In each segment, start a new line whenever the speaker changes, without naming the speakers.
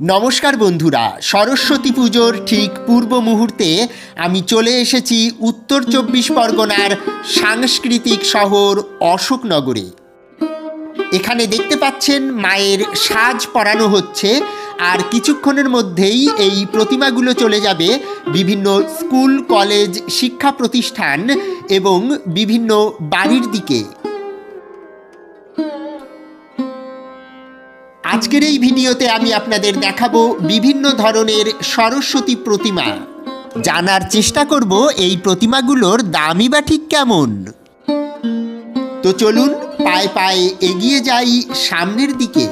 নমস্কার বন্ধুরা, সরস্বতী পুজোর ঠিক পূর্ব মুহূর্তে আমি চলে এসেছি উত্তর ২৪ পরগনার সাংস্কৃতিক শহর অশোকনগরে। এখানে দেখতে পাচ্ছেন মায়ের সাজ পরানো হচ্ছে, আর কিছুক্ষণের মধ্যেই এই প্রতিমাগুলো চলে যাবে বিভিন্ন স্কুল, কলেজ, শিক্ষা প্রতিষ্ঠান এবং বিভিন্ন বাড়ির দিকে। আজকের এই ভিডিওতে আমি আপনাদের দেখাবো বিভিন্ন ধরনের সরস্বতী প্রতিমা। জানার চেষ্টা করব এই প্রতিমাগুলোর দামই বা ঠিক কেমন। তো চলুন পায়ে পায়ে এগিয়ে যাই সামনের দিকে।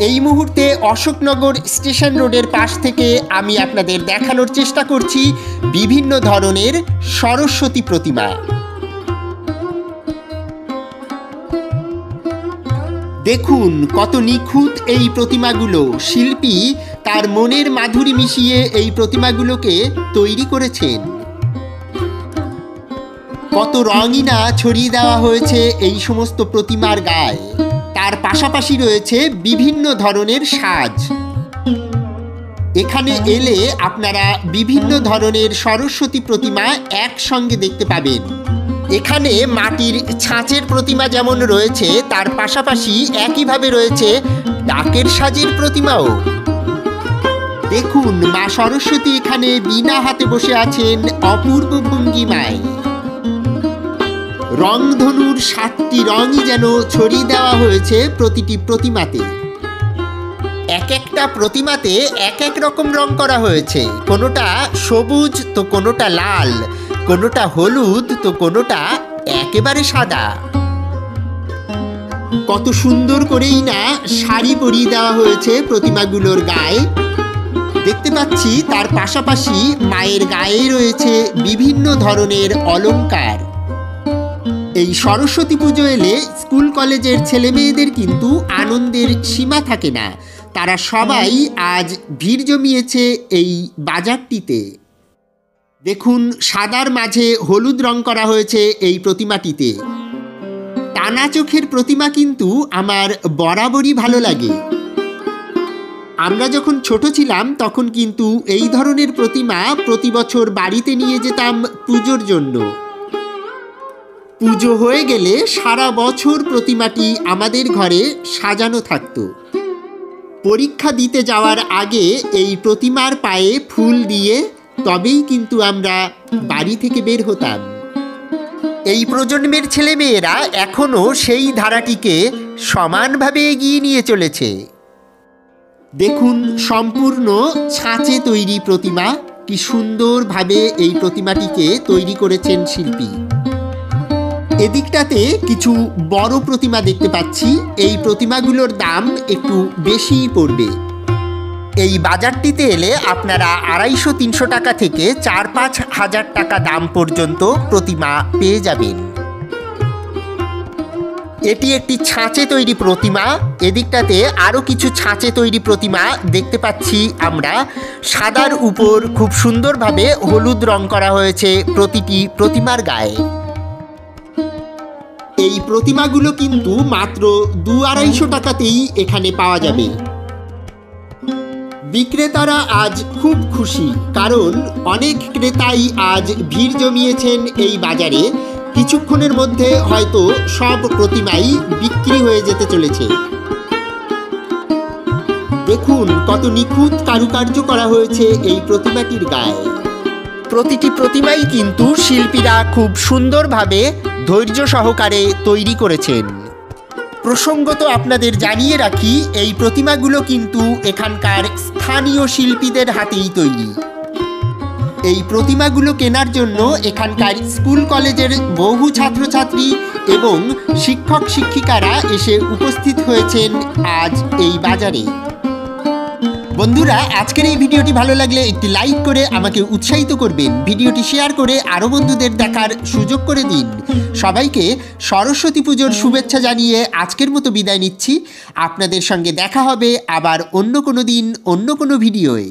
এই মুহূর্তে অশোকনগর স্টেশন রোডের পাশ থেকে আমি আপনাদের দেখানোর চেষ্টা করছি বিভিন্ন ধরনের সরস্বতী প্রতিমা। দেখুন কত নিখুঁত এই প্রতিমাগুলো। শিল্পী তার মনের মাধুরী মিশিয়ে এই প্রতিমাগুলোকে তৈরি করেছেন। কত রঙই না ছড়িয়ে দেওয়া হয়েছে এই সমস্ত প্রতিমার গায়ে। তার পাশাপাশি রয়েছে বিভিন্ন ধরনের সাজ। এখানে এলে আপনারা বিভিন্ন ধরনের সরস্বতী প্রতিমা একসঙ্গে দেখতে পাবেন। এখানে মাটির ছাঁচের প্রতিমা যেমন রয়েছে, তার পাশাপাশি একইভাবে রয়েছে ডাকের সাজের প্রতিমাও। দেখুন মা সরস্বতী এখানে বীণা হাতে বসে আছেন অপূর্ব ভঙ্গিমায়। রংধনুর ৭টি রঙই যেন ছড়িয়ে দেওয়া হয়েছে প্রতিটি প্রতিমাতে। এক একটা প্রতিমাতে এক এক রকম রং করা হয়েছে। কোনোটা সবুজ তো কোনোটা লাল, কোনোটা হলুদ তো কোনোটা একেবারে সাদা। কত সুন্দর করেই না শাড়ি পরিয়ে দেওয়া হয়েছে প্রতিমাগুলোর গায়ে। দেখতে পাচ্ছি তার পাশাপাশি মায়ের গায়ে রয়েছে বিভিন্ন ধরনের অলংকার। এই সরস্বতী পুজো এলে স্কুল কলেজের ছেলে মেয়েদের কিন্তু আনন্দের সীমা থাকে না। তারা সবাই আজ ভিড় জমিয়েছে এই বাজারটিতে। দেখুন সাদার মাঝে হলুদ রং করা হয়েছে এই প্রতিমাটিতে। টানা চোখের প্রতিমা কিন্তু আমার বরাবরই ভালো লাগে। আমরা যখন ছোট ছিলাম তখন কিন্তু এই ধরনের প্রতিমা প্রতি বছর বাড়িতে নিয়ে যেতাম পুজোর জন্য। পুজো হয়ে গেলে সারা বছর প্রতিমাটি আমাদের ঘরে সাজানো থাকতো। পরীক্ষা দিতে যাওয়ার আগে এই প্রতিমার পায়ে ফুল দিয়ে তবেই কিন্তু আমরা বাড়ি থেকে বের হতাম। এই প্রজন্মের ছেলেমেয়েরা এখনও সেই ধারাটিকে সমানভাবে এগিয়ে নিয়ে চলেছে। দেখুন সম্পূর্ণ ছাঁচে তৈরি প্রতিমা। কি সুন্দরভাবে এই প্রতিমাটিকে তৈরি করেছেন শিল্পী। এদিকটাতে কিছু বড় প্রতিমা দেখতে পাচ্ছি। এই প্রতিমাগুলোর দাম একটু বেশিই পড়বে। এই বাজারটিতে এলে আপনারা ২৫০-৩০০ টাকা থেকে ৪-৫ হাজার টাকা দাম পর্যন্ত প্রতিমা পেয়ে যাবেন। এটি একটি ছাঁচে তৈরি প্রতিমা। এদিকটাতে আরও কিছু ছাঁচে তৈরি প্রতিমা দেখতে পাচ্ছি আমরা। সাদার উপর খুব সুন্দরভাবে হলুদ রং করা হয়েছে প্রতিটি প্রতিমার গায়ে। এই প্রতিমাগুলো কিন্তু মাত্র ২-২৫০ টাকাতেই এখানে পাওয়া যাবে। বিক্রেতারা আজ খুব খুশি, কারণ অনেক ক্রেতাই আজ ভিড় জমিয়েছেন এই বাজারে। কিছুক্ষণের মধ্যে হয়তো সব প্রতিমাই বিক্রি হয়ে যেতে চলেছে। দেখুন কত নিখুঁত কারুকার্য করা হয়েছে এই প্রতিমাটির গায়ে। প্রতিটি প্রতিমাই কিন্তু শিল্পীরা খুব সুন্দরভাবে ধৈর্য সহকারে তৈরি করেছেন। প্রসঙ্গত আপনাদের জানিয়ে রাখি, এই প্রতিমাগুলো কিন্তু এখানকার স্থানীয় শিল্পীদের হাতেই তৈরি। এই প্রতিমাগুলো কেনার জন্য এখানকার স্কুল কলেজের বহু ছাত্রছাত্রী এবং শিক্ষক শিক্ষিকারা এসে উপস্থিত হয়েছেন আজ এই বাজারে। বন্ধুরা, আজকের এই ভিডিওটি ভালো লাগলে একটি লাইক করে আমাকে উৎসাহিত করবেন। ভিডিওটি শেয়ার করে আরও বন্ধুদের দেখার সুযোগ করে দিন। সবাইকে সরস্বতী পুজোর শুভেচ্ছা জানিয়ে আজকের মতো বিদায় নিচ্ছি। আপনাদের সঙ্গে দেখা হবে আবার অন্য কোনো দিন অন্য কোনো ভিডিওয়ে।